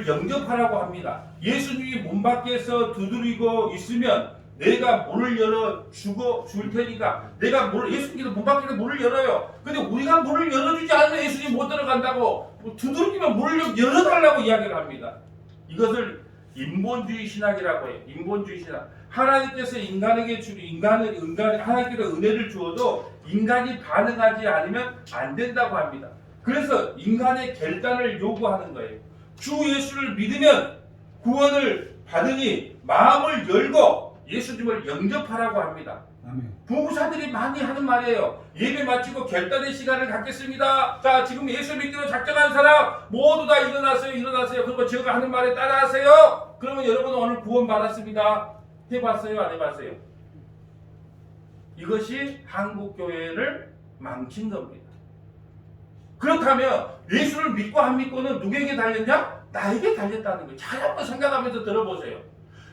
예수님을 영접하라고 합니다. 예수님이 문 밖에서 두드리고 있으면 내가 문을 열어 줄 테니까. 예수님께서 문 밖에서 문을 열어요. 근데 우리가 문을 열어주지 않으면 예수님 못 들어간다고, 두드리면 문을 열어달라고 이야기를 합니다. 이것을 인본주의 신학이라고 해요. 인본주의 신학. 하나님께서 하나님께서 은혜를 주어도 인간이 반응하지 않으면 안 된다고 합니다. 그래서 인간의 결단을 요구하는 거예요. 주 예수를 믿으면 구원을 받으니 마음을 열고 예수님을 영접하라고 합니다. 아멘. 부부사들이 많이 하는 말이에요. 예배 마치고 결단의 시간을 갖겠습니다. 자, 지금 예수 믿기로 작정한 사람 모두 다 일어나세요. 그리고 제가 하는 말에 따라하세요. 그러면 여러분은 오늘 구원 받았습니다. 해봤어요? 안 해봤어요? 이것이 한국 교회를 망친 겁니다. 그렇다면 예수를 믿고 안 믿고는 누구에게 달렸냐? 나에게 달렸다는 거예요. 잘 한번 생각하면서 들어보세요.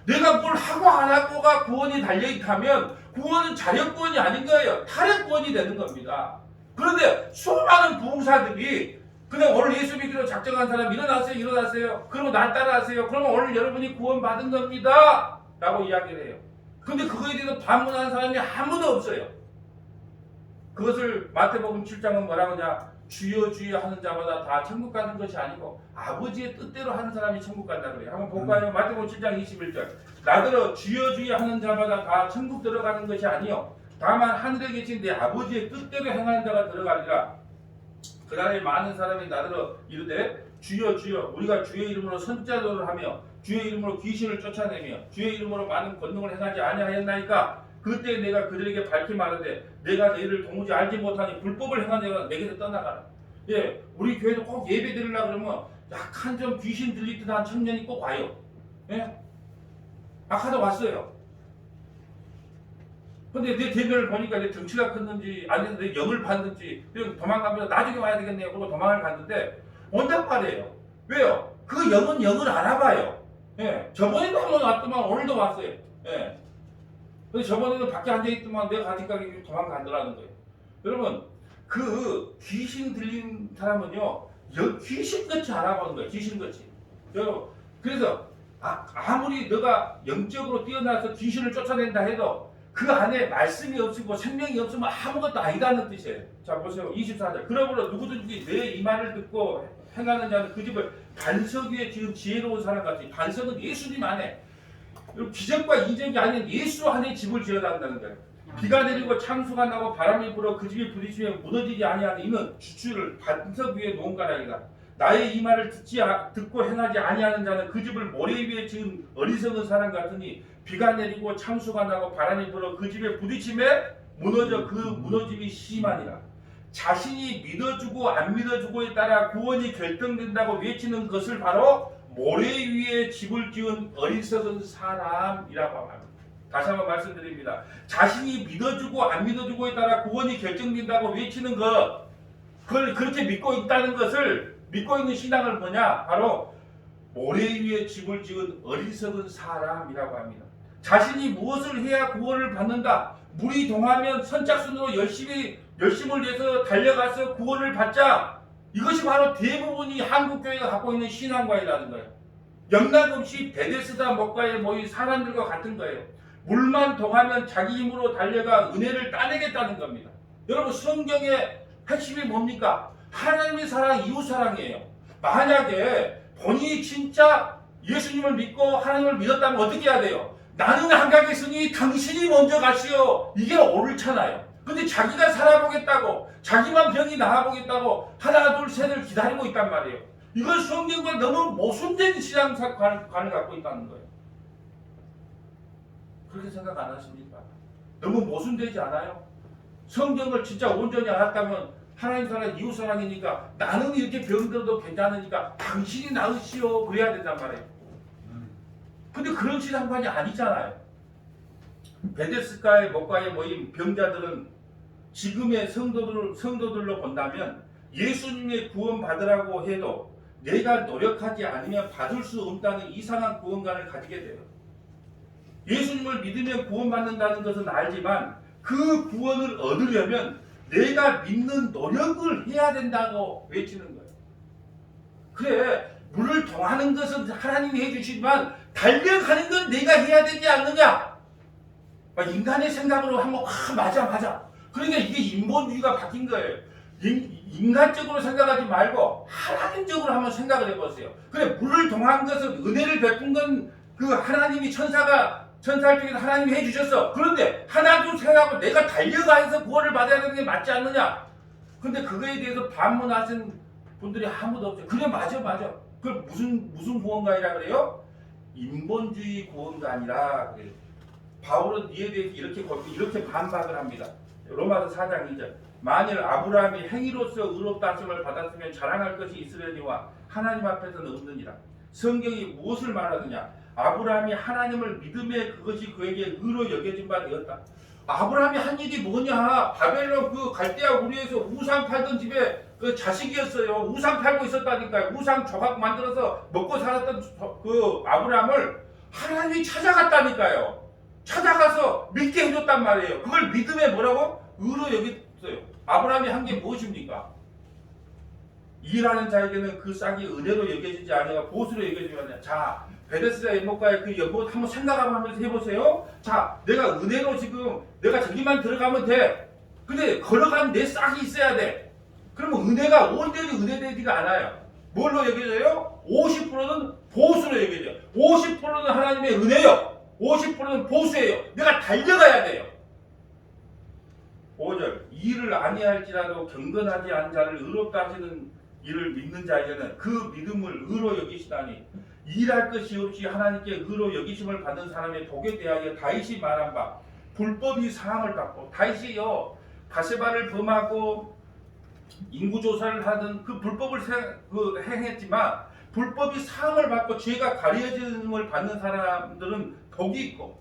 내가 뭘 하고 안 하고가 구원이 달려있다면 구원은 자력구원이 아닌 거예요. 타력구원이 되는 겁니다. 그런데 수많은 부흥사들이 그냥 오늘 예수 믿기로 작정한 사람 일어나세요. 그러면 나 따라하세요. 그러면 오늘 여러분이 구원 받은 겁니다. 라고 이야기를 해요. 근데 그거에 대해서 반문하는 사람이 아무도 없어요. 그것을 마태복음 7장은 뭐라고 하냐? 주여 주여 하는 자마다 다 천국 가는 것이 아니고 아버지의 뜻대로 하는 사람이 천국 간다 그래요. 한번 볼까요? 마태복음 7장 21절. 나더러 주여 주여 하는 자마다 다 천국 들어가는 것이 아니요 다만 하늘에 계신 내 아버지의 뜻대로 행하는 자가 들어가리라. 그날에 많은 사람이 나더러 이르되 주여 주여 우리가 주의 이름으로 선자도를 하며 주의 이름으로 귀신을 쫓아내며 주의 이름으로 많은 권능을 행하지 아니하였나이까. 그때 내가 그들에게 밝히 말하되 내가 너희를 도무지 알지 못하니 불법을 행한 자가 내게서 떠나가라. 예, 우리 교회도 꼭 예배 드리려고 그러면 약한 좀 귀신 들릴 듯한 청년이 꼭 와요. 예? 아까도 왔어요. 근데 내 대면을 보니까 내 덩치가 컸는지 아니면 내 영을 봤는지 도망가면서 나중에 와야 되겠네요. 그러고 도망을 갔는데 온단 말이에요. 왜요? 그 영은 영을 알아봐요. 예, 저번에도 한번 왔더만 오늘도 왔어요. 예. 근데 저번에는 밖에 앉아있더만 내가 가니까 도망가더라는 거예요. 여러분, 그 귀신 들린 사람은요, 귀신같이 알아보는 거예요. 귀신같이. 여러분, 그래서 아무리 너가 영적으로 뛰어나서 귀신을 쫓아낸다 해도 그 안에 말씀이 없고 생명이 없으면 아무것도 아니다는 뜻이에요. 자, 보세요. 24절. 그러므로 누구든지 내 이 말을 듣고 행하는 자는 그 집을 반석 위에 지은 지혜로운 사람 같이. 반석은 예수님 안에. 기적과 이적이 아닌 예수 안에 집을 지어간다는 거예요. 비가 내리고 창수가 나고 바람이 불어 그 집이 부딪히며 무너지지 아니하는 이는 주추를 반석 위에 놓은 까닭이다. 나의 이 말을 듣고 행하지 아니하는 자는 그 집을 모래 위에 지은 어리석은 사람 같으니 비가 내리고 창수가 나고 바람이 불어 그 집에 부딪히며 무너져 그 무너짐이 심하니라. 자신이 믿어주고 안 믿어주고에 따라 구원이 결정된다고 외치는 것을 바로 모래 위에 집을 지은 어리석은 사람이라고 합니다. 다시 한번 말씀드립니다. 자신이 믿어주고 안 믿어주고에 따라 구원이 결정된다고 외치는 것, 그걸 그렇게 믿고 있다는 것을 믿고 있는 신앙을 뭐냐? 바로 모래 위에 집을 지은 어리석은 사람이라고 합니다. 자신이 무엇을 해야 구원을 받는다? 물이 동하면 선착순으로 열심을 내서 달려가서 구원을 받자. 이것이 바로 대부분이 한국교회가 갖고 있는 신앙관이라는 거예요. 영락없이 베데스다 목가에 모인 사람들과 같은 거예요. 물만 동하면 자기 힘으로 달려가 은혜를 따내겠다는 겁니다. 여러분, 성경의 핵심이 뭡니까? 하나님의 사랑, 이웃 사랑이에요. 만약에 본인이 진짜 예수님을 믿고 하나님을 믿었다면 어떻게 해야 돼요? 나는 안 가겠으니 당신이 먼저 가시오. 이게 옳잖아요. 근데 자기가 살아보겠다고, 자기만 병이 나아보겠다고 하나 둘 셋을 기다리고 있단 말이에요. 이건 성경과 너무 모순된 신앙관을 갖고 있다는 거예요. 그렇게 생각 안 하십니까? 너무 모순되지 않아요? 성경을 진짜 온전히 알았다면 하나님 사랑, 이웃 사랑이니까 나는 이렇게 병들어도 괜찮으니까 당신이 나으시오 그래야 된단 말이에요. 근데 그런 신앙관이 아니잖아요. 베데스다의 목가에 모인 병자들은 지금의 성도들로 본다면 예수님의 구원 받으라고 해도 내가 노력하지 않으면 받을 수 없다는 이상한 구원관을 가지게 돼요. 예수님을 믿으면 구원받는다는 것은 알지만 그 구원을 얻으려면 내가 믿는 노력을 해야 된다고 외치는 거예요. 그래, 물을 통하는 것은 하나님이 해주시지만 달려가는 건 내가 해야 되지 않느냐. 인간의 생각으로 한번 맞아. 그러니까 이게 인본주의가 바뀐 거예요. 인간적으로 생각하지 말고 하나님적으로 한번 생각을 해보세요. 그래, 물을 통한 것은 은혜를 베푼 건 그 하나님이 천사를 통해서 하나님이 해주셨어. 그런데 하나도 생각하고 내가 달려가서 구원을 받아야 되는 게 맞지 않느냐. 근데 그거에 대해서 반문하신 분들이 아무도 없어요. 그래, 맞아. 그걸 무슨 구원관이라 그래요? 인본주의 구원관이라 그래요. 바울은 이에 대해서 이렇게 반박을 합니다. 로마서 4장 2절. 만일 아브라함이 행위로서 의롭다 하심을 받았으면 자랑할 것이 있으려니와 하나님 앞에서는 없느니라. 성경이 무엇을 말하느냐? 아브라함이 하나님을 믿음에 그것이 그에게 의로 여겨진 바 되었다. 아브라함이 한 일이 뭐냐? 바벨론 그 갈대아 우리에서 우상 팔던 집에 그 자식이었어요. 우상 팔고 있었다니까요. 우상 조각 만들어서 먹고 살았던 그 아브라함을 하나님이 찾아갔다니까요. 찾아가서 믿게 해줬단 말이에요. 그걸 믿음에 뭐라고? 의로 여겼어요. 아브라함이 한 게 무엇입니까? 일하는 자에게는 그 싹이 은혜로 여겨지지 아니라 보수로 여겨지지 않느냐. 자, 베데스다 연못가의 그 연못 한번 생각하면서 해보세요. 자, 내가 은혜로 지금 내가 저기만 들어가면 돼. 근데 걸어가는 내 싹이 있어야 돼. 그러면 은혜가 온전히 은혜되지가 않아요. 뭘로 여겨져요? 50%는 보수로 여겨져요. 50%는 하나님의 은혜요. 50%는 보수예요. 내가 달려가야 돼요. 5절. 이를 아니할지라도 경건하지 않은 자를 의롭다 하시는 이를 믿는 자에게는 그 믿음을 의로 여기시다니 일할 것이 없이 하나님께 의로 여기심을 받는 사람의 복에 대하여 다윗이 말한 바 불법이 사함을 받고 다윗이요 바세바를 범하고 인구조사를 하던 그 불법을 행했지만 불법이 사함을 받고 죄가 가려짐을 받는 사람들은 복이 있고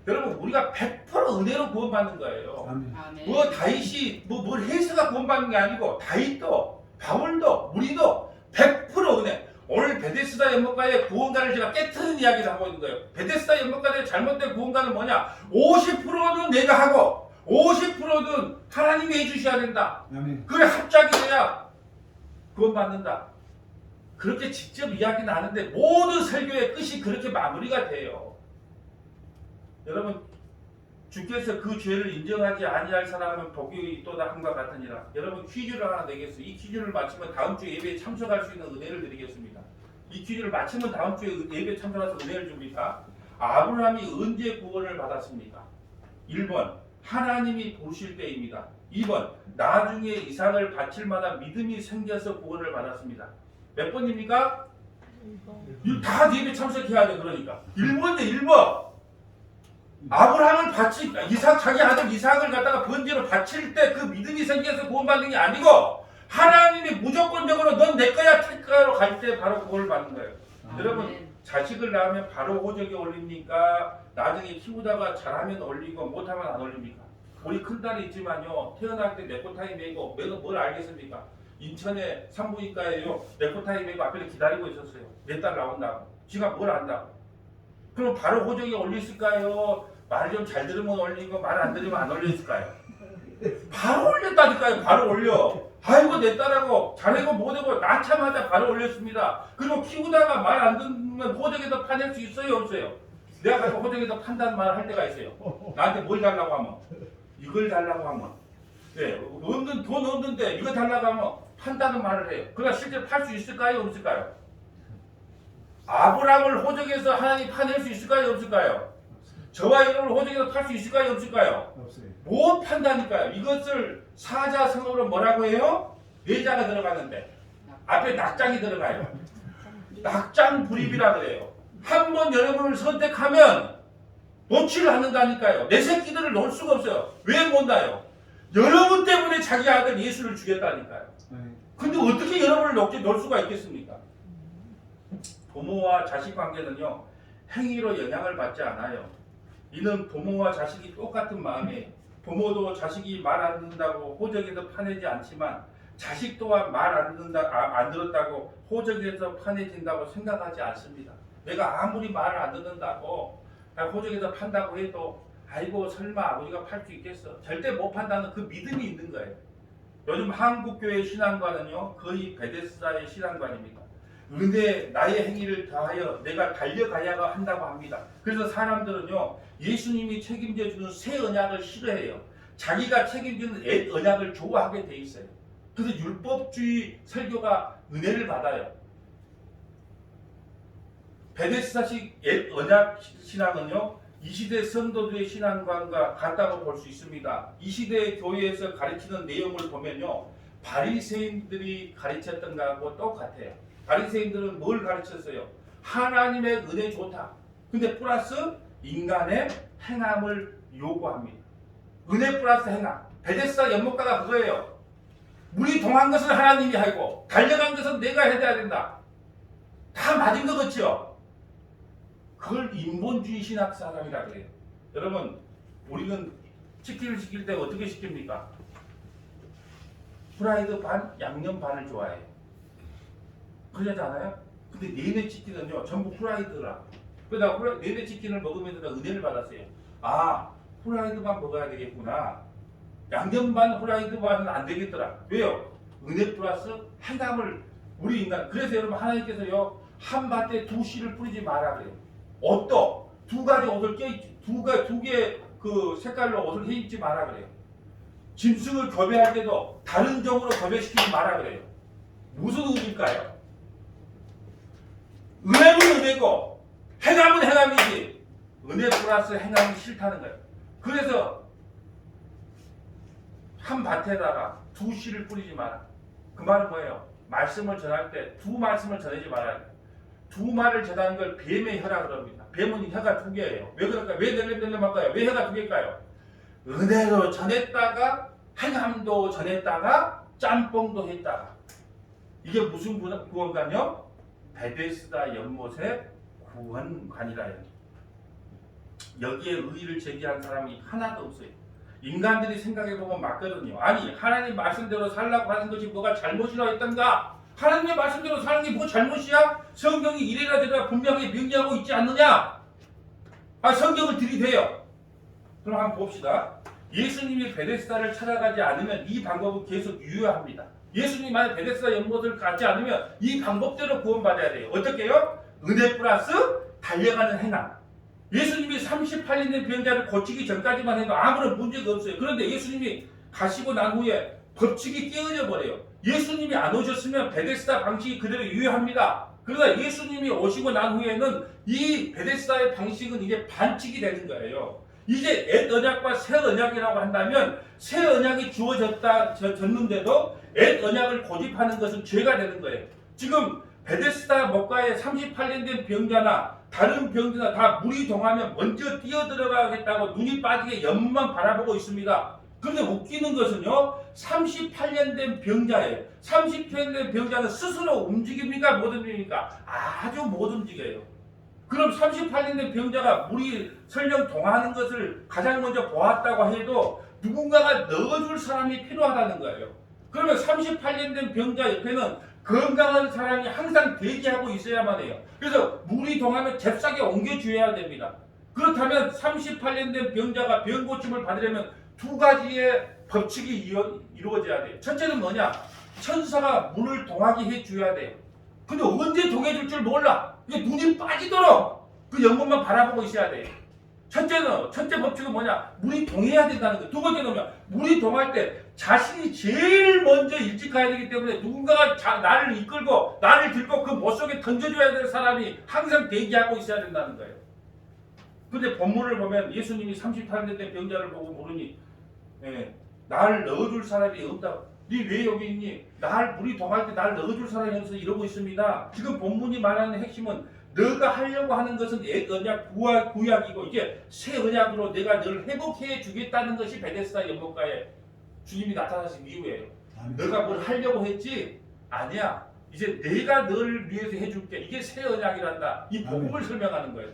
여러분 우리가 100% 은혜로 구원받는 거예요. 아멘. 뭐 다윗이 뭘 해서가 구원받는 게 아니고 다윗도 바울도 우리도 100% 은혜. 오늘 베데스다 연못가의 구원관을 제가 깨트린 이야기를 하고 있는 거예요. 베데스다 연못가의 잘못된 구원관은 뭐냐? 50%는 내가 하고 50%는 하나님이 해주셔야 된다. 아멘. 그래 합작이 돼야 구원받는다. 그렇게 직접 이야기는 하는데 모든 설교의 끝이 그렇게 마무리가 돼요. 여러분 주께서 그 죄를 인정하지 아니할 사람은 복이 있도다 함과 같으니라. 여러분 퀴즈를 하나 내겠어요. 이 퀴즈를 마치면 다음 주 예배에 참석할 수 있는 은혜를 드리겠습니다. 이 퀴즈를 마치면 다음 주에 예배에 참석해서 은혜를 줍니다. 아브라함이 언제 구원을 받았습니까? 1번 하나님이 부르실 때입니다. 2번 나중에 이삭을 바칠 만한 믿음이 생겨서 구원을 받았습니다. 몇 번입니까? 1번. 다 예배 참석해야 돼. 그러니까 1번이네 1번. 아브라함을 자기 아들 이삭을 갖다가 번제로 바칠 때 그 믿음이 생겨서 구원받는 게 아니고 하나님이 무조건적으로 넌 내 거야 택가로 갈 때 바로 구원을 받는 거예요. 여러분 자식을 낳으면 바로 호적에 올립니까? 나중에 키우다가 잘하면 올리고 못하면 안 올립니까? 우리 큰딸이 있지만요 태어날 때 네코타이 메고 뭘 알겠습니까? 인천에 산부인과에요 네코타이 메고 앞에 기다리고 있었어요. 내 딸 나온다고. 지가 뭘 안다고. 그럼 바로 호적에 올렸을까요? 말 좀 잘 들으면 올리고 말 안 들으면 안 올렸을까요? 바로 올렸다니까요. 바로 올려. 아이고 내 딸하고 자네고 뭐되고 낳자마자 바로 올렸습니다. 그리고 키우다가 말 안 듣는 호적에서 파낼 수 있어요 없어요? 내가 가서 호적에서 판단 말 할 때가 있어요. 나한테 뭘 달라고 하면 이걸 달라고 하면 네, 돈 없는데 이거 달라고 하면 판다는 말을 해요. 그러나 실제 팔 수 있을까요 없을까요? 아브라함을 호적에서 하나님 파낼 수 있을까요 없을까요? 저와 여러분을 호적에서 팔 수 있을까요 없을까요? 없어요. 못 판다니까요. 이것을 사자성어로 뭐라고 해요? 내자가 들어가는데 앞에 낙장이 들어가요. 낙장 불입이라 그래요. 한번 여러분을 선택하면 놓지를 않는다니까요. 내 새끼들을 놓을 수가 없어요. 왜 못 놔요? 여러분 때문에 자기 아들 예수를 주겠다니까요. 근데 어떻게 여러분을 놓을 수가 있겠습니까? 부모와 자식 관계는요 행위로 영향을 받지 않아요. 이는 부모와 자식이 똑같은 마음이에요. 부모도 자식이 말 안 듣는다고 호적에서 파내지 않지만 자식 또한 말 안 들었다고 호적에서 파내진다고 생각하지 않습니다. 내가 아무리 말을 안 듣는다고 호적에서 판다고 해도 아이고 설마 아버지가 팔 수 있겠어. 절대 못 판다는 그 믿음이 있는 거예요. 요즘 한국교회 신앙관은요 거의 베데스다의 신앙관입니다. 은혜 나의 행위를 다하여 내가 달려가야 한다고 합니다. 그래서 사람들은요 예수님이 책임져 주는 새 언약을 싫어해요. 자기가 책임지는 옛 언약을 좋아하게 돼 있어요. 그래서 율법주의 설교가 은혜를 받아요. 베데스다식 옛 언약 신앙은요 이 시대 성도들의 신앙관과 같다고 볼 수 있습니다. 이 시대의 교회에서 가르치는 내용을 보면요 바리새인들이 가르쳤던 것하고 똑같아요. 바리새인들은 뭘 가르쳤어요? 하나님의 은혜 좋다. 근데 플러스 인간의 행함을 요구합니다. 은혜 플러스 행함. 베데스다 연못가가 그거예요. 물이 동한 것은 하나님이 하고 달려간 것은 내가 해야 된다. 다 맞은 거 같죠? 그걸 인본주의 신학 사상이라 그래요. 여러분 우리는 치킨을 시킬 때 어떻게 시킵니까? 프라이드 반, 양념 반을 좋아해요. 그러지 않아요? 근데 내내 치킨은요 전부 프라이드라. 그러다 내내 치킨을 먹으면서 은혜를 받았어요. 아 프라이드만 먹어야 되겠구나. 양념 반, 프라이드 반은 안 되겠더라. 왜요? 은혜 플러스 행함을 우리 인간. 그래서 여러분 하나님께서요 한 밭에 두 씨를 뿌리지 마라 그래요. 옷도 두 가지 옷을 껴입지 두 개의 그 색깔로 옷을 해입지 마라 그래요. 짐승을 교배할 때도 다른 종으로 교배시키지 마라 그래요. 무슨 의미일까요? 은혜는 은혜고 행함은 행함이지 은혜 플러스 행함이 싫다는 거예요. 그래서 한 밭에다가 두 씨를 뿌리지 마라. 그 말은 뭐예요? 말씀을 전할 때 두 말씀을 전하지 말아야 돼요. 두 말을 전하는 걸 뱀의 혀라 그럽니다. 뱀은 혀가 두 개예요. 왜 그럴까요? 왜 낼름낼름할까요? 왜 혀가 두 개일까요? 은혜로 전했다가 행함도 전했다가 짬뽕도 했다가. 이게 무슨 구원관이요? 베데스다 연못의 구원관이라요. 여기에 의의를 제기한 사람이 하나도 없어요. 인간들이 생각해보면 맞거든요. 아니 하나님 말씀대로 살라고 하는 것이 뭐가 잘못이라고 했던가? 하나님의 말씀대로 사는 게 뭐 잘못이야? 성경이 이래라 저래라 분명히 명기하고 있지 않느냐? 성경을 들이대요. 그럼 한번 봅시다. 예수님이 베데스다를 찾아가지 않으면 이 방법은 계속 유효합니다. 예수님이 만약 베데스다 연못을 가지 않으면 이 방법대로 구원받아야 돼요. 어떻게 해요? 은혜 플러스 달려가는 행함. 예수님이 38년 된 병자를 고치기 전까지만 해도 아무런 문제가 없어요. 그런데 예수님이 가시고 난 후에 법칙이 깨어져 버려요. 예수님이 안 오셨으면 베데스다 방식이 그대로 유효합니다. 그러나 예수님이 오시고 난 후에는 이 베데스다의 방식은 이제 반칙이 되는 거예요. 이제 옛 언약과 새 언약이라고 한다면 새 언약이 주어졌는데도 옛 언약을 고집하는 것은 죄가 되는 거예요. 지금 베데스다 목가에 38년 된 병자나 다른 병자나 다 물이 동하면 먼저 뛰어들어가겠다고 눈이 빠지게 옆만 바라보고 있습니다. 그런데 웃기는 것은요 38년 된 병자예요. 30년 된 병자는 스스로 움직입니까? 못 움직입니까? 아주 못 움직여요. 그럼 38년 된 병자가 물이 설령 동하는 것을 가장 먼저 보았다고 해도 누군가가 넣어줄 사람이 필요하다는 거예요. 그러면 38년 된 병자 옆에는 건강한 사람이 항상 대기하고 있어야만 해요. 그래서 물이 동하면 잽싸게 옮겨줘야 됩니다. 그렇다면 38년 된 병자가 병 고침을 받으려면 두 가지의 법칙이 이루어져야 돼요. 첫째는 뭐냐? 천사가 물을 동하게 해줘야 돼요. 근데 언제 동해줄 줄 몰라. 눈이 빠지도록 그 연못만 바라보고 있어야 돼요. 첫째 법칙은 뭐냐? 물이 동해야 된다는 거예요. 두 번째는 뭐냐? 물이 동할 때 자신이 제일 먼저 일찍 가야 되기 때문에 누군가가 나를 이끌고 나를 들고 그 못 속에 던져줘야 될 사람이 항상 대기하고 있어야 된다는 거예요. 근데 본문을 보면 예수님이 38년 된 병자를 보고 물으니 나를 넣어줄 사람이 없다고. 네 왜 여기 있니? 물이 동할 때 나를 넣어줄 사람이 없어서 이러고 있습니다. 지금 본문이 말하는 핵심은 너가 하려고 하는 것은 옛 언약 구약이고 이제 새 언약으로 내가 너를 회복해 주겠다는 것이 베데스다 연못가에 주님이 나타나신 이유예요. 너가 뭘 하려고 했지? 아니야. 이제 내가 너를 위해서 해줄게. 이게 새 언약이란다. 이 복음을 설명하는 거예요.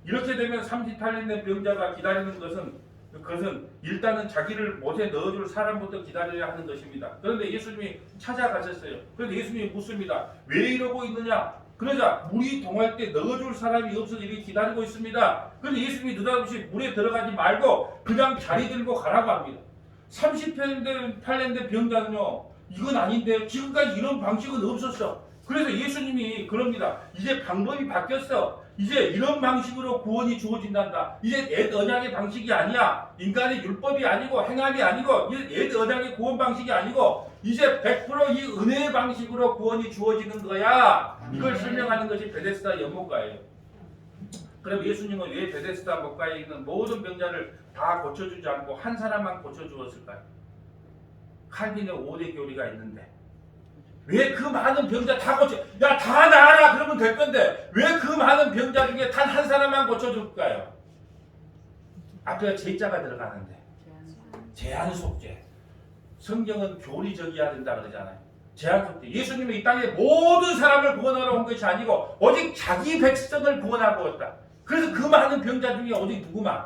이렇게 되면 38년 된 병자가 기다리는 그것은 일단은 자기를 못에 넣어줄 사람부터 기다려야 하는 것입니다. 그런데 예수님이 찾아가셨어요. 그런데 예수님이 묻습니다. 왜 이러고 있느냐? 그러자 물이 동할 때 넣어줄 사람이 없어서 이렇게 기다리고 있습니다. 그런데 예수님이 느닷없이 물에 들어가지 말고 그냥 자리 들고 가라고 합니다. 38년 된 병자는요. 이건 아닌데 지금까지 이런 방식은 없었어. 그래서 예수님이 그럽니다. 이제 방법이 바뀌었어. 이제 이런 방식으로 구원이 주어진단다. 이제 옛 언약의 방식이 아니야. 인간의 율법이 아니고 행함이 아니고 옛 언약의 구원 방식이 아니고 이제 100% 이 은혜의 방식으로 구원이 주어지는 거야. 이걸 설명하는 것이 베데스다 연못가예요. 그럼 예수님은 왜 베데스다 못가에 있는 모든 병자를 다 고쳐주지 않고 한 사람만 고쳐주었을까요? 칼빈의 5대 교리가 있는데 왜 그 많은 병자 다 고쳐? 야, 다 나아라 그러면 될 건데 왜 그 많은 병자 중에 단 한 사람만 고쳐줄까요? 앞에 제자가 들어가는데 제한 속죄. 성경은 교리적이어야 된다 그러잖아요. 제한 속죄. 예수님은 이 땅에 모든 사람을 구원하러 온 것이 아니고 오직 자기 백성을 구원하고 왔다. 그래서 그 많은 병자 중에 오직 누구만?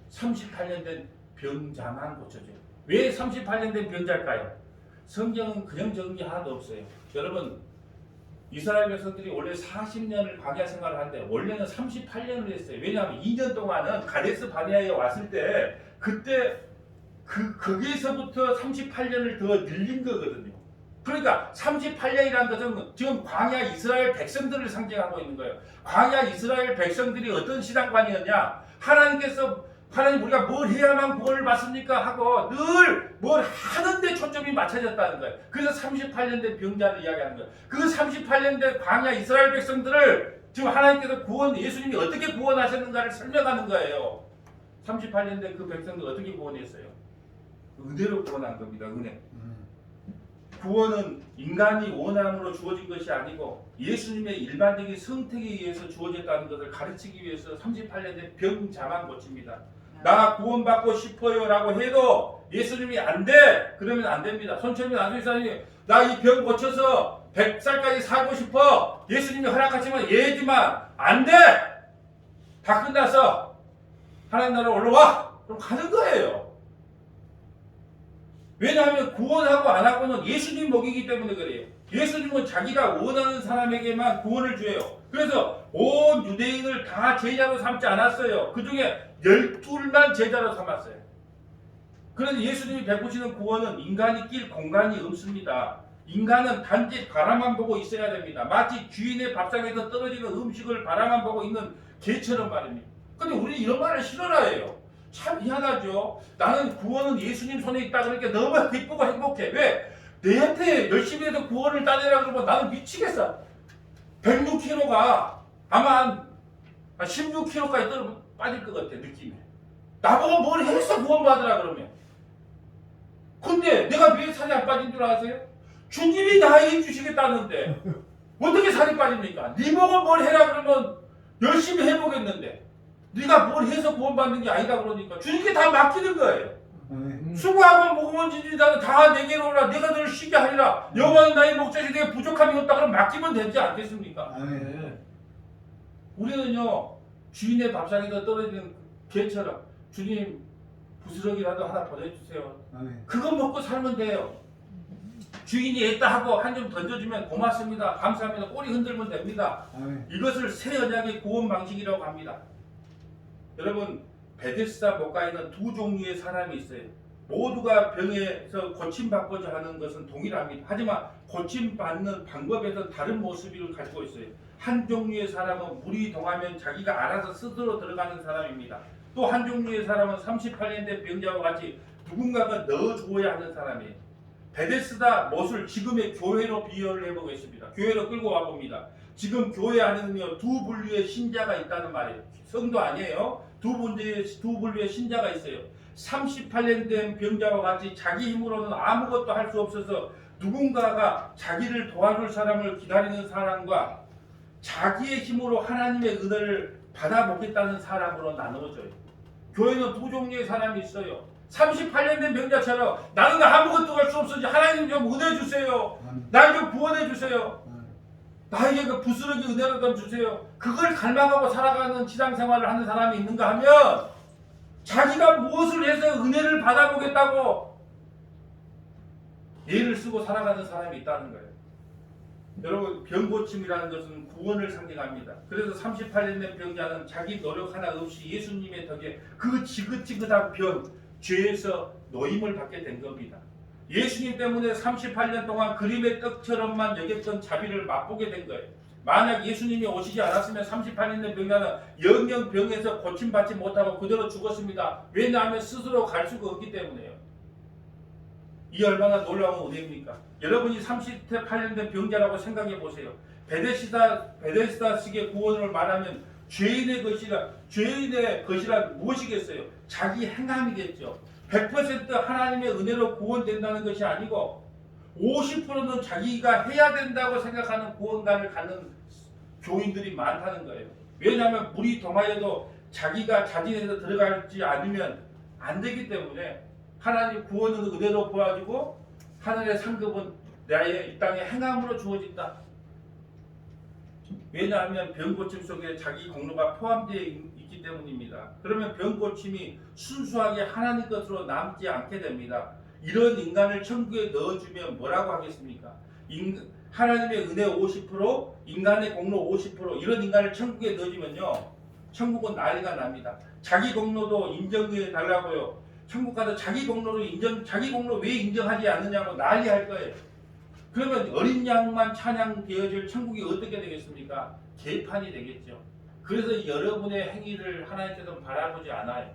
38년 된 병자만 고쳐줘요. 왜 38년 된 병자일까요? 성경은 그냥 적은 게 하나도 없어요. 여러분, 이스라엘 백성들이 원래 40년을 광야 생활을 하는데 원래는 38년을 했어요. 왜냐하면 2년 동안은 가데스 바네아에 왔을 때 그때 거기에서부터 38년을 더 늘린 거거든요. 그러니까 38년이라는 것은 지금 광야 이스라엘 백성들을 상징하고 있는 거예요. 광야 이스라엘 백성들이 어떤 신앙관이었냐? 하나님 우리가 뭘 해야만 구원을 받습니까? 하고 늘 뭘 하는데 초점이 맞춰졌다는 거예요. 그래서 38년 된 병자를 이야기하는 거예요. 그 38년 된 광야 이스라엘 백성들을 지금 하나님께서 예수님이 어떻게 구원하셨는가를 설명하는 거예요. 38년 된 그 백성들 어떻게 구원했어요? 은혜로 구원한 겁니다. 은혜. 구원은 인간이 원함으로 주어진 것이 아니고 예수님의 일반적인 선택에 의해서 주어졌다는 것을 가르치기 위해서 38년 된 병자만 고칩니다. 나 구원받고 싶어요 라고 해도 예수님이 안 돼! 그러면 안 됩니다. 손철민 안수기사님이 나 이 병 고쳐서 100살까지 살고 싶어! 예수님이 허락하시면 예지만 안 돼! 다 끝났어! 하나님 나라 올라와! 그럼 가는 거예요. 왜냐하면 구원하고 안 하고는 예수님 먹이기 때문에 그래요. 예수님은 자기가 원하는 사람에게만 구원을 줘요. 그래서 온 유대인을 다 제자로 삼지 않았어요. 그 중에 12만 제자로 삼았어요. 그런데 예수님이 베푸시는 구원은 인간이 낄 공간이 없습니다. 인간은 단지 바라만 보고 있어야 됩니다. 마치 주인의 밥상에서 떨어지는 음식을 바라만 보고 있는 개처럼 말입니다. 근데 우리는 이런 말을 싫어해요. 참 희한하죠. 나는 구원은 예수님 손에 있다 그러니까 너무 기쁘고 행복해. 왜? 내한테 열심히 해서 구원을 따내라 그러면 나는 미치겠어. 106kg가 아마 한 16kg까지 빠질 것 같아, 느낌에. 나보고 뭘 해서 구원받으라 그러면. 근데 내가 왜 살이 안 빠진 줄 아세요? 주님이 나에게 주시겠다는데 어떻게 살이 빠집니까? 네 보고 뭘 해라 그러면 열심히 해보겠는데 네가 뭘 해서 구원받는 게 아니다 그러니까 주님께 다 맡기는 거예요. 수고하고 무거운 짐이 다 내게로 오라. 내가 너를 쉬게 하리라. 여호와는 나의 목자시 내게 부족함이 없다 그러면 맡기면 되지 않겠습니까? 우리는요 주인의 밥상에서 떨어지는 개처럼 주님 부스러기라도 하나 보내주세요. 그거 먹고 살면 돼요. 주인이 했다 하고 한 점 던져주면 고맙습니다. 감사합니다. 꼬리 흔들면 됩니다. 이것을 새 언약의 구원 방식이라고 합니다. 여러분 베데스다 목가에는 두 종류의 사람이 있어요. 모두가 병에서 고침받고자 하는 것은 동일합니다. 하지만 고침받는 방법에서 다른 모습을 가지고 있어요. 한 종류의 사람은 물이 동하면 자기가 알아서 스스로 들어가는 사람입니다. 또 한 종류의 사람은 38년 된 병자와 같이 누군가가 넣어주어야 하는 사람이에요. 베데스다 못을 지금의 교회로 비유를 해보겠습니다. 교회로 끌고 와봅니다. 지금 교회 안에는요 두 분류의 신자가 있다는 말이에요. 성도 아니에요. 두 분류의 신자가 있어요. 38년 된 병자와 같이 자기 힘으로는 아무것도 할 수 없어서 누군가가 자기를 도와줄 사람을 기다리는 사람과 자기의 힘으로 하나님의 은혜를 받아보겠다는 사람으로 나누어져요. 교회는 두 종류의 사람이 있어요. 38년 된 병자처럼 나는 아무것도 할 수 없어서 하나님 좀 은혜 주세요. 날 좀 구원해 주세요. 나에게 그 부스러기 은혜를 좀 주세요. 그걸 갈망하고 살아가는 신앙생활을 하는 사람이 있는가 하면 자기가 무엇을 해서 은혜를 받아보겠다고 예를 쓰고 살아가는 사람이 있다는 거예요. 여러분 병고침이라는 것은 구원을 상징합니다. 그래서 38년 된 병자는 자기 노력 하나 없이 예수님의 덕에 그 지긋지긋한 병, 죄에서 노임을 받게 된 겁니다. 예수님 때문에 38년 동안 그림의 떡처럼만 여겼던 자비를 맛보게 된 거예요. 만약 예수님이 오시지 않았으면 38년 된 병자는 영영 병에서 고침받지 못하고 그대로 죽었습니다. 왜냐하면 스스로 갈 수가 없기 때문에요. 이 얼마나 놀라운 은혜입니까? 여러분이 38년 된 병자라고 생각해 보세요. 베데스다식의 구원을 말하면 죄인의 것이란 무엇이겠어요? 자기 행함이겠죠. 100% 하나님의 은혜로 구원된다는 것이 아니고 50%는 자기가 해야 된다고 생각하는 구원관을 갖는 교인들이 많다는 거예요. 왜냐하면 물이 동하여도 자기가 자진해서 들어가지 않으면 안 되기 때문에 하나님 구원은 은혜로 구하지고 하늘의 상급은 나의 이 땅의 행함으로 주어진다. 왜냐하면 병고침 속에 자기 공로가 포함되어 있기 때문입니다. 그러면 병고침이 순수하게 하나님 것으로 남지 않게 됩니다. 이런 인간을 천국에 넣어주면 뭐라고 하겠습니까? 하나님의 은혜 50%, 인간의 공로 50%, 이런 인간을 천국에 넣어주면요, 천국은 난리가 납니다. 자기 공로도 인정해 달라고요. 천국 가서 자기 공로 왜 인정하지 않느냐고 난리할 거예요. 그러면 어린 양만 찬양되어질 천국이 어떻게 되겠습니까? 개판이 되겠죠. 그래서 여러분의 행위를 하나님께서 바라보지 않아요.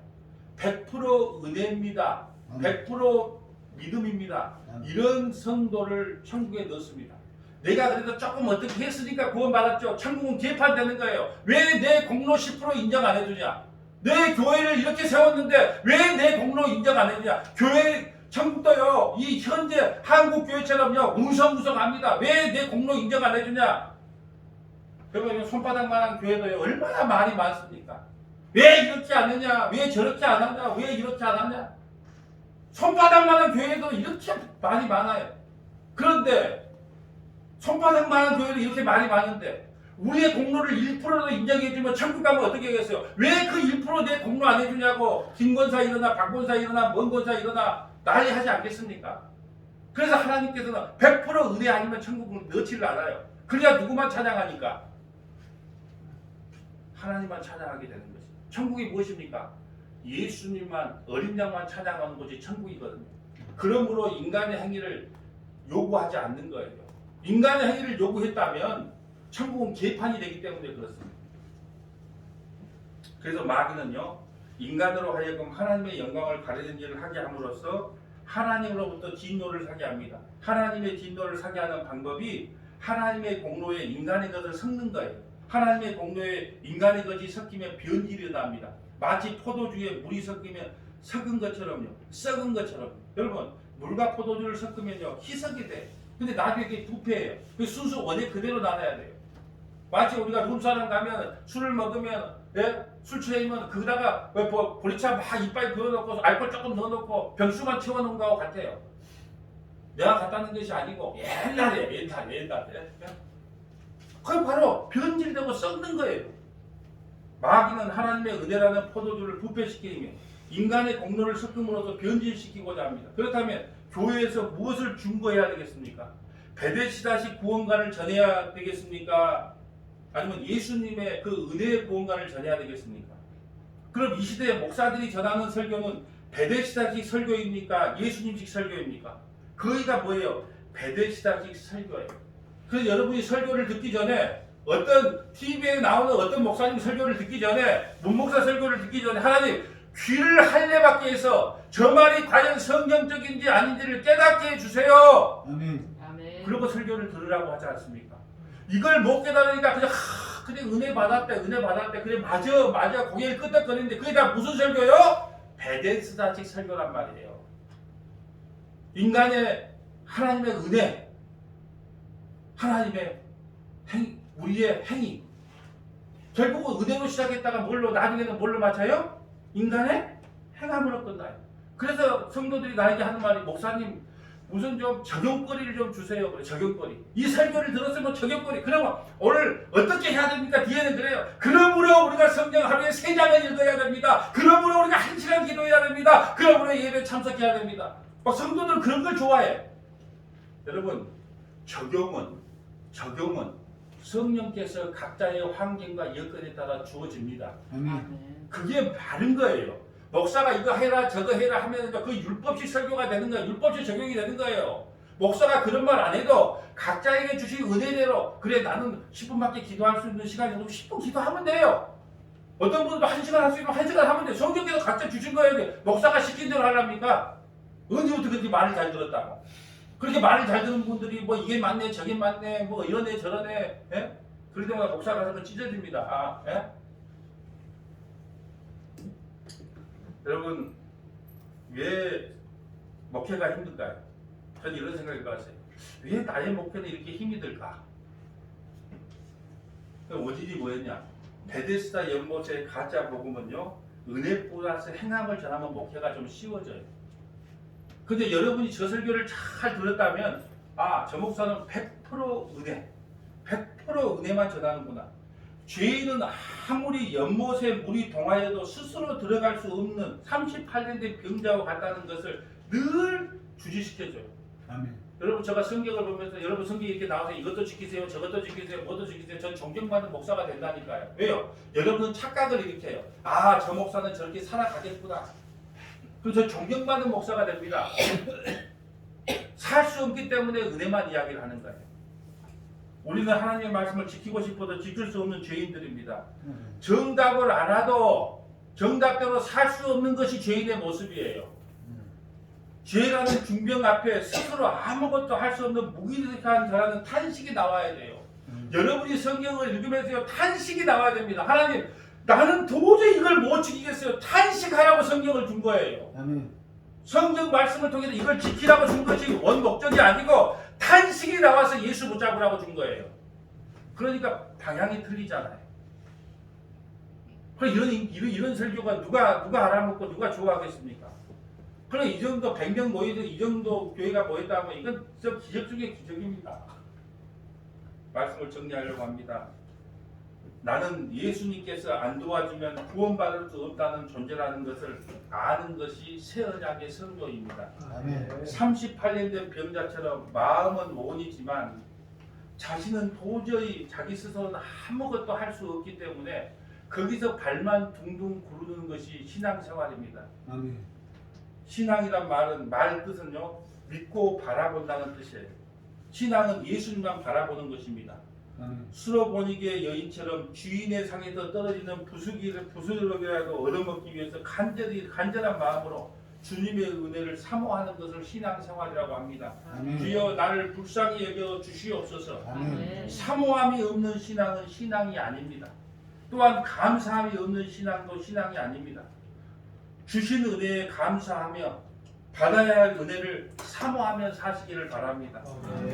100% 은혜입니다. 100% 믿음입니다. 이런 성도를 천국에 넣습니다. 내가 그래도 조금 어떻게 했으니까 구원받았죠. 천국은 개판되는 거예요. 왜 내 공로 10% 인정 안 해주냐? 내 교회를 이렇게 세웠는데 왜 내 공로 인정 안 해주냐? 교회 천국도요, 이 현재 한국 교회처럼요, 웅성웅성합니다. 왜 내 공로 인정 안 해주냐? 그러면 손바닥만한 교회도요, 얼마나 말이 많습니까? 왜 이렇게 안 하냐? 왜 저렇게 안 하냐? 왜 이렇게 안 하냐? 손바닥만한 교회도 이렇게 말이 많아요. 그런데 손바닥만한 교회도 이렇게 말이 많은데 우리의 공로를 1%도 인정해주면 천국 가면 어떻게 하겠어요? 왜 그 1% 내 공로 안 해주냐고 김권사 일어나, 박권사 일어나, 먼권사 일어나 난리 하지 않겠습니까? 그래서 하나님께서는 100% 은혜 아니면 천국을 넣지를 않아요. 그래야 누구만 찬양하니까? 하나님만 찬양하게 되는 것이죠. 천국이 무엇입니까? 예수님만, 어린 양만 찬양하는 것이 천국이거든요. 그러므로 인간의 행위를 요구하지 않는 거예요. 인간의 행위를 요구했다면 천국은 개판이 되기 때문에 그렇습니다. 그래서 마귀는요, 인간으로 하여금 하나님의 영광을 가리는 일을 하게 함으로써 하나님으로부터 진노를 사게 합니다. 하나님의 진노를 사게 하는 방법이 하나님의 공로에 인간의 것을 섞는 거예요. 하나님의 공로에 인간의 것이 섞이면 변질이 일어납니다. 마치 포도주에 물이 섞이면 썩은 것처럼요. 썩은 것처럼. 여러분, 물과 포도주를 섞으면요, 희석이 돼요. 근데 나중에 이게 부패해요. 그 순수 원액 그대로 나눠야 돼요. 마치 우리가 룸사롱 가면 술을 먹으면, 예? 술 취하면 거기다가 보리차 막 이빨 그어놓고 알코올 조금 넣어놓고 병수만 채워놓은 거하고 같아요. 내가 갖다 놓은 것이 아니고 옛날에 그게 바로 변질되고 썩는 거예요. 마귀는 하나님의 은혜라는 포도주를 부패시키며 인간의 공로를 섞음으로써 변질시키고자 합니다. 그렇다면 교회에서 무엇을 중보해야 되겠습니까? 베데시다식 구원관을 전해야 되겠습니까? 아니면 예수님의 그 은혜의 구원관을 전해야 되겠습니까? 그럼 이 시대에 목사들이 전하는 설교는 베데시다식 설교입니까? 예수님식 설교입니까? 거의가 뭐예요? 베데시다식 설교예요. 그래서 여러분이 설교를 듣기 전에 어떤 TV에 나오는 어떤 목사님 설교를 듣기 전에 문목사 설교를 듣기 전에 하나님 귀를 할례받게 해서 저 말이 과연 성경적인지 아닌지를 깨닫게 해주세요. 아멘. 그러고 설교를 들으라고 하지 않습니까? 이걸 못 깨달으니까 그냥 은혜 받았대 그래 맞아 고개를 끄덕거리는데 그게 다 무슨 설교요? 베데스다식 설교란 말이에요. 인간의 하나님의 은혜, 하나님의 우리의 행위, 결국은 은혜로 시작했다가 나중에는 뭘로 맞춰요? 인간의 행함으로 끝나요. 그래서 성도들이 나에게 하는 말이 목사님 무슨 좀 적용거리를 좀 주세요. 그래, 적용거리. 이 설교를 들었으면 적용거리. 그러면 오늘 어떻게 해야 됩니까? 뒤에는 그래요. 그러므로 우리가 성경 하루에 3장을 읽어야 됩니다. 그러므로 우리가 1시간 기도해야 됩니다. 그러므로 예배 참석해야 됩니다. 막 성도들은 그런 걸 좋아해. 여러분, 적용은 성령께서 각자의 환경과 여건에 따라 주어집니다. 아멘. 그게 바른 거예요. 목사가 이거 해라 저거 해라 하면 그 율법식 설교가 되는 거예요. 율법식 적용이 되는 거예요. 목사가 그런 말 안 해도 각자에게 주신 은혜대로 그래 나는 10분밖에 기도할 수 있는 시간이 없으면 10분 기도하면 돼요. 어떤 분도 1시간 할 수 있으면 1시간 하면 돼요. 성경에서 각자 주신 거예요. 목사가 시킨 대로 하랍니까? 언제부터 그렇게 말을 잘 들었다고. 그렇게 말을 잘 듣는 분들이 뭐 이게 맞네 저게 맞네 뭐 이러네 저러네 예? 그럴 때마다 목사가 가서 찢어집니다. 예? 여러분 왜 목회가 힘들까요? 저는 이런 생각이 들었어요. 왜 나의 목회는 이렇게 힘이 들까? 그 원인이 뭐였냐? 베데스다 연못의 가짜 복음은요 은혜 플러스 행함을 전하면 목회가 좀 쉬워져요. 근데 여러분이 저 설교를 잘 들었다면 저 목사는 100% 은혜 100% 은혜만 전하는구나. 죄인은 아무리 연못에 물이 동하여도 스스로 들어갈 수 없는 38년 된 병자와 같다는 것을 늘 주지시켜줘요. 아멘. 여러분 제가 성경을 보면서 여러분 성경이 이렇게 나와서 이것도 지키세요 저것도 지키세요 뭐도 지키세요. 전 존경받는 목사가 된다니까요. 왜요? 여러분은 착각을 일으켜요. 저 목사는 저렇게 살아가겠구나. 그래서 저 존경받는 목사가 됩니다. 살 수 없기 때문에 은혜만 이야기를 하는 거예요. 우리는 하나님의 말씀을 지키고 싶어도 지킬 수 없는 죄인들입니다. 정답을 알아도 정답대로 살 수 없는 것이 죄인의 모습이에요. 죄라는 중병 앞에 스스로 아무것도 할 수 없는 무기력한 저라는 탄식이 나와야 돼요. 여러분이 성경을 읽으면서 탄식이 나와야 됩니다. 하나님, 나는 도저히 이걸 못 지키겠어요. 탄식하라고 성경을 준 거예요. 아멘. 성경 말씀을 통해서 이걸 지키라고 준 것이 원 목적이 아니고 탄식이 나와서 예수 붙잡으라고 준 거예요. 그러니까 방향이 틀리잖아요. 이런 설교가 누가 알아먹고 누가 좋아하겠습니까? 그럼 이 정도 100명 모이든 이 정도 교회가 모였다 하면 이건 진짜 기적 중에 기적입니다. 말씀을 정리하려고 합니다. 나는 예수님께서 안 도와주면 구원받을 수 없다는 존재라는 것을 아는 것이 새 언약의 성도입니다. 아멘. 38년 된 병자처럼 마음은 원이지만 자신은 도저히 자기 스스로는 아무것도 할 수 없기 때문에 거기서 발만 둥둥 구르는 것이 신앙생활입니다. 아멘. 신앙이란 말은 말 뜻은요 믿고 바라본다는 뜻이에요. 신앙은 예수님만 바라보는 것입니다. 수로보니게 여인처럼 주인의 상에서 떨어지는 부스러기라도 얻어먹기 위해서 간절한 마음으로 주님의 은혜를 사모하는 것을 신앙생활이라고 합니다. 아멘. 주여 나를 불쌍히 여겨 주시옵소서. 아멘. 사모함이 없는 신앙은 신앙이 아닙니다. 또한 감사함이 없는 신앙도 신앙이 아닙니다. 주신 은혜에 감사하며 받아야 할 은혜를 사모하며 사시기를 바랍니다.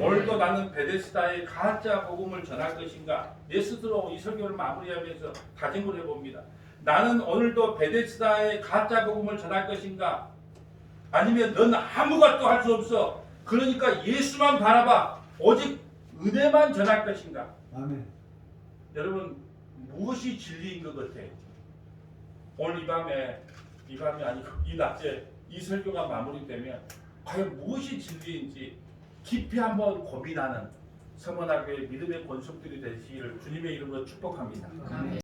오늘도 나는 베데스다의 가짜 복음을 전할 것인가? 내 스스로 이 설교를 마무리하면서 다짐을 해봅니다. 나는 오늘도 베데스다의 가짜 복음을 전할 것인가? 아니면 넌 아무것도 할 수 없어. 그러니까 예수만 바라봐. 오직 은혜만 전할 것인가? 아멘. 여러분 무엇이 진리인 것 같아요? 오늘 이 밤에 아니 이 낮에 이 설교가 마무리되면 과연 무엇이 진리인지 깊이 한번 고민하는 서머나교회 믿음의 권속들이 되시기를 주님의 이름으로 축복합니다.